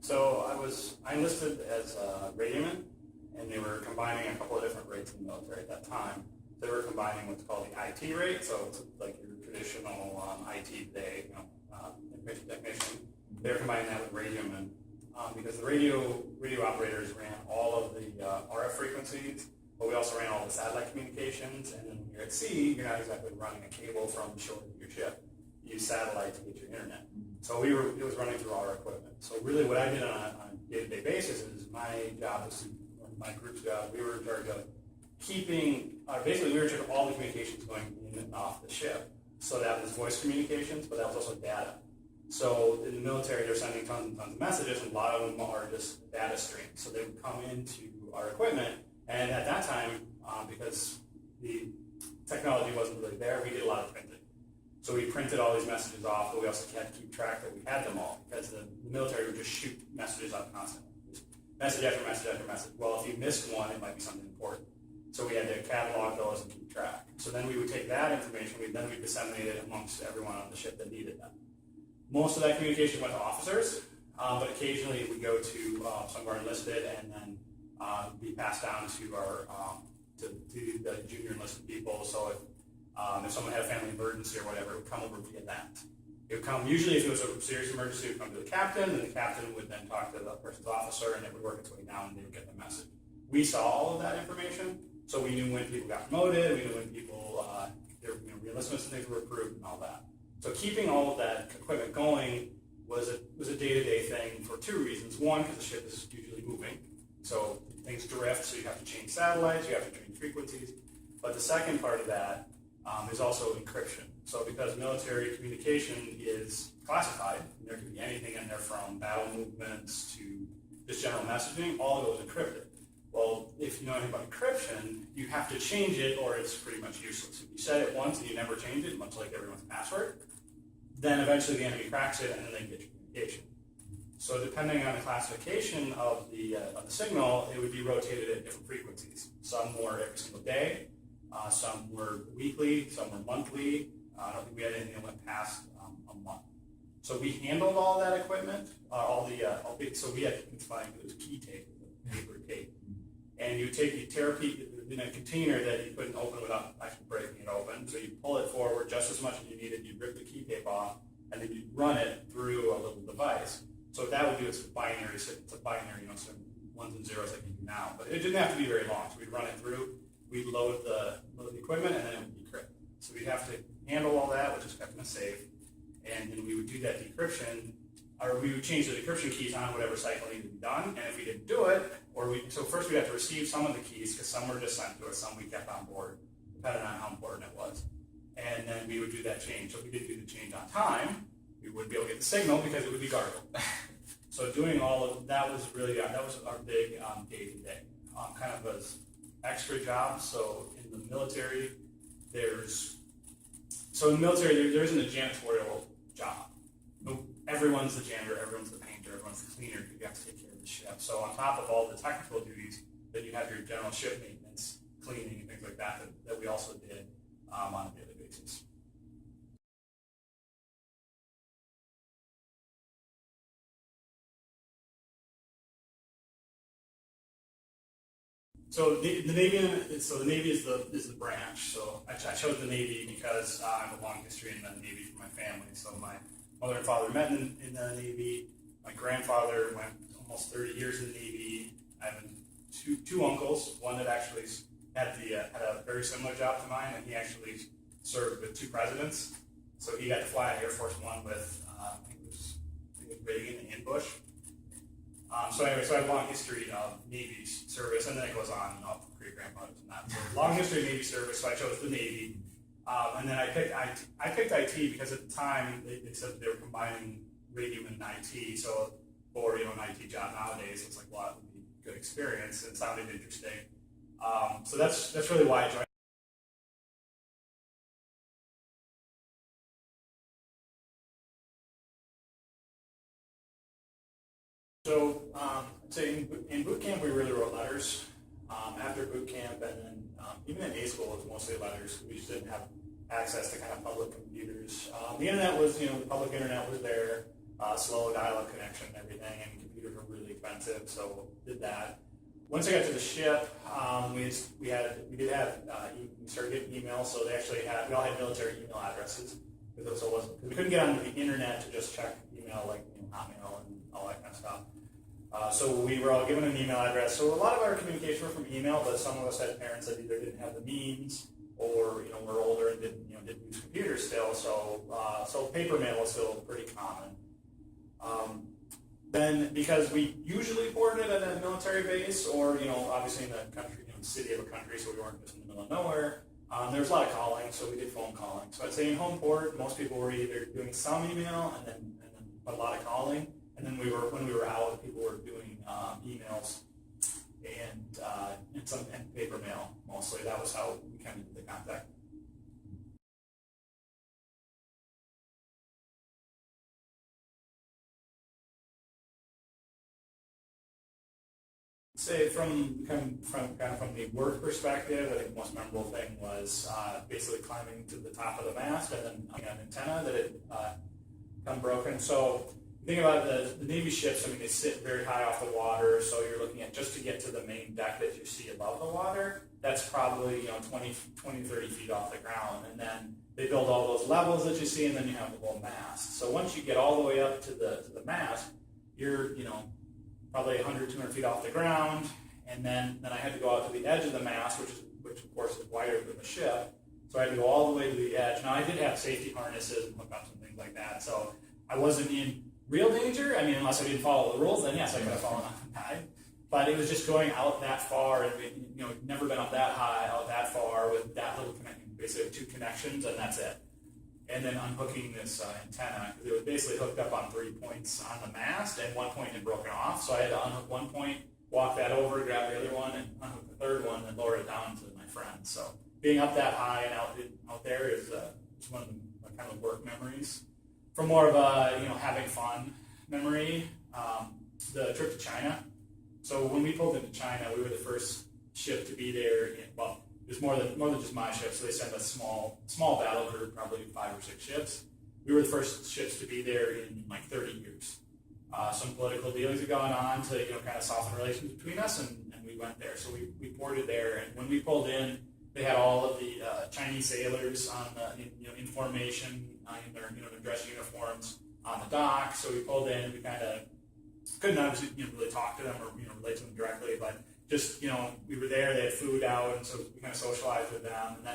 So I enlisted as a radioman, and they were combining a couple of different rates in the military at that time. They were combining what's called the IT rate, so it's like your traditional IT today, information technician. They were combining that with radioman because the radio operators ran all of the RF frequencies, but we also ran all the satellite communications. And then when you're at sea, you're not exactly running a cable from the shore to your ship. You use satellite to get your internet. So it was running through our equipment. So really what I did on a day-to-day basis is my job was my group's job, we were in charge of keeping, basically we were in charge of all the communications going in and off the ship. So that was voice communications, but that was also data. So in the military, they're sending tons and tons of messages, and a lot of them are just data streams. So they would come into our equipment, and at that time, because the technology wasn't really there, we did a lot of printing. So we printed all these messages off, but we also had to keep track that we had them all, because the military would just shoot messages out constantly. Just message after message after message. Well, if you missed one, it might be something important. So we had to catalog those and keep track. So then we would take that information, then we'd disseminate it amongst everyone on the ship that needed that. Most of that communication went to officers, but occasionally it would go to some of our enlisted and then be passed down to our to the junior enlisted people. So if someone had a family emergency or whatever, it would come over via that. It would come, usually if it was a serious emergency, it would come to the captain, and the captain would then talk to the person's officer, and it would work its way down, and they would get the message. We saw all of that information, so we knew when people got promoted, we knew when people, their re-enlistments and things were approved and all that. So keeping all of that equipment going was a day-to-day thing for two reasons. One, because the ship is usually moving, so things drift, so you have to change satellites, you have to change frequencies. But the second part of that is also encryption. So because military communication is classified, and there can be anything in there from battle movements to just general messaging, all of it was encrypted. Well, if you know anything about encryption, you have to change it or it's pretty much useless. If you set it once and you never change it, much like everyone's password, then eventually the enemy cracks it and then they get your communication. So depending on the classification of the signal, it would be rotated at different frequencies. Some were every single day, some were weekly, some were monthly. I don't think we had anything that went past a month. So we handled all that equipment, so we had, it's funny, it was key tape, paper tape. And you tear a piece in a container that you couldn't open without actually breaking it open. So you pull it forward just as much as you needed, you rip the key tape off, and then you run it through a little device. So what that would do is binary, so it's a binary, so ones and zeros like you do now. But it didn't have to be very long. So we'd run it through, we'd load the equipment, and then it would decrypt. So we'd have to handle all that, which is kept in a safe. And then we would do that decryption, or we would change the decryption keys on whatever cycle needed to be done. And if we didn't do it, so first we had to receive some of the keys, because some were just sent to us, some we kept on board, depending on how important it was. And then we would do that change. So if we didn't do the change on time, we wouldn't be able to get the signal because it would be garbled. So doing all of that was really, that was our big day-to-day, kind of an extra job. So in the military, there isn't a janitorial job. Everyone's the janitor, everyone's the painter, everyone's the cleaner. You have to take care of the ship. So on top of all the technical duties, then you have your general ship maintenance, cleaning, and things like that we also did on a daily basis. So the Navy is the branch. So I chose the Navy because I have a long history in the Navy for my family. So my mother and father met in the Navy. My grandfather went almost 30 years in the Navy. I have two uncles. One that actually had a very similar job to mine, and he actually served with two presidents. So he got to fly Air Force One with I think it was Reagan and Bush. So I have a long history of Navy service, and then it goes on, great grandfathers and that. So long history of Navy service, so I chose the Navy. And then I picked IT because at the time they said they were combining radio and IT. So for an IT job nowadays, it's like, well, that would be a good experience. It sounded interesting. So that's really why I joined. So I'd say in boot camp we really wrote letters. After boot camp and then even in A school it was mostly letters. We just didn't have access to kind of public computers. The internet was, the public internet was there, slow dial-up connection and everything, and computers were really expensive, so did that. Once I got to the ship, we started getting emails, so we all had military email addresses, because we couldn't get onto the internet to just check email like Hotmail and all that kind of stuff. So we were all given an email address. So a lot of our communication were from email, but some of us had parents that either didn't have the means or were older and didn't use computers still. So paper mail was still pretty common. Then because we usually boarded at a military base or obviously in the country, city of a country, so we weren't just in the middle of nowhere. There was a lot of calling, so we did phone calling. So I'd say in home port, most people were either doing some email and then a lot of calling. And then when we were out, people were doing emails and paper mail mostly. That was how we kind of did the contact. Say from the work perspective, I think the most memorable thing was basically climbing to the top of the mast and then an antenna that had come broken. So think about the Navy ships. I mean, they sit very high off the water, so you're looking at just to get to the main deck that you see above the water. That's probably 20, 30 feet off the ground, and then they build all those levels that you see, and then you have the whole mast. So once you get all the way up to the mast, you're probably 100, 200 feet off the ground, and then I had to go out to the edge of the mast, which of course is wider than the ship. So I had to go all the way to the edge. Now I did have safety harnesses and hookups and things like that, so I wasn't in real danger. I mean, unless I didn't follow the rules, then yes, I could have fallen off and died. But it was just going out that far, and never been up that high, out that far with that little connection, basically 2 connections, and that's it. And then unhooking this antenna, because it was basically hooked up on 3 points on the mast, and 1 point had broken off. So I had to unhook 1 point, walk that over, grab the other one, and unhook the third one, and lower it down to my friend. So being up that high and out there is one of the kind of work memories. For more of a having fun memory, the trip to China. So when we pulled into China, we were the first ship to be there. It was more than just my ship. So they sent a small battle group, probably 5 or 6 ships. We were the first ships to be there in like 30 years. Some political dealings had gone on to kind of soften relations between us, and we went there. So we boarded there, and when we pulled in, they had all of the Chinese sailors on in formation in their dress uniforms on the dock. So we pulled in, and we kind of couldn't obviously really talk to them or relate to them directly, but just we were there. They had food out, and so we kind of socialized with them. And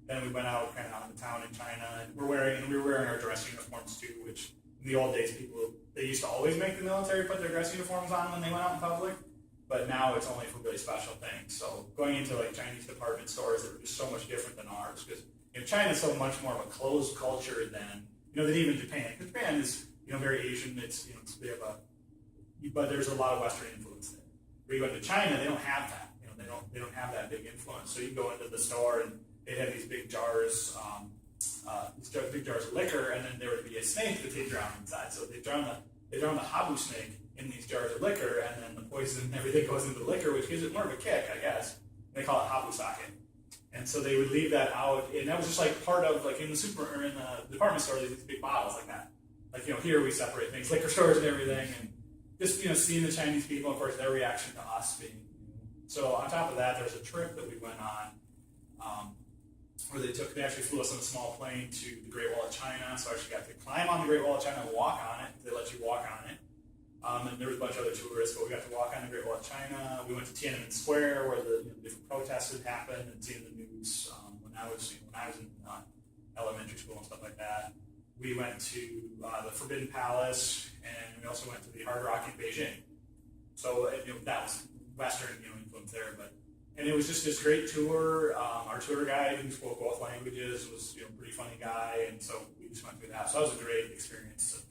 then we went out kind of out in town in China, and we were wearing our dress uniforms too. Which in the old days, they used to always make the military put their dress uniforms on when they went out in public. But now it's only for really special things. So going into like Chinese department stores that are just so much different than ours, because China's so much more of a closed culture than even Japan. Because Japan is very Asian. But there's a lot of Western influence there. Where you go into China, they don't have that. They don't have that big influence. So you go into the store and they have these big jars, big jars of liquor, and then there would be a snake that they drown inside. So they drown the habu snake in these jars of liquor, and then the poison and everything goes into the liquor, which gives it more of a kick, I guess. And they call it habu sake. And so they would leave that out, and that was just like part of in the department store, these big bottles like that. Like here we separate things, liquor stores and everything, and just seeing the Chinese people, of course, their reaction to us being. So on top of that, there's a trip that we went on where they actually flew us on a small plane to the Great Wall of China. So I actually got to climb on the Great Wall of China and walk on it. They let you walk on it. And there was a bunch of other tourists, but we got to walk on the Great Wall of China. We went to Tiananmen Square where the different protests had happened, and seeing the news when I was in elementary school and stuff like that. We went to the Forbidden Palace, and we also went to the Hard Rock in Beijing. So that was Western influence there, and it was just this great tour. Our tour guide, who spoke both languages, was a pretty funny guy, and so we just went through that. So that was a great experience.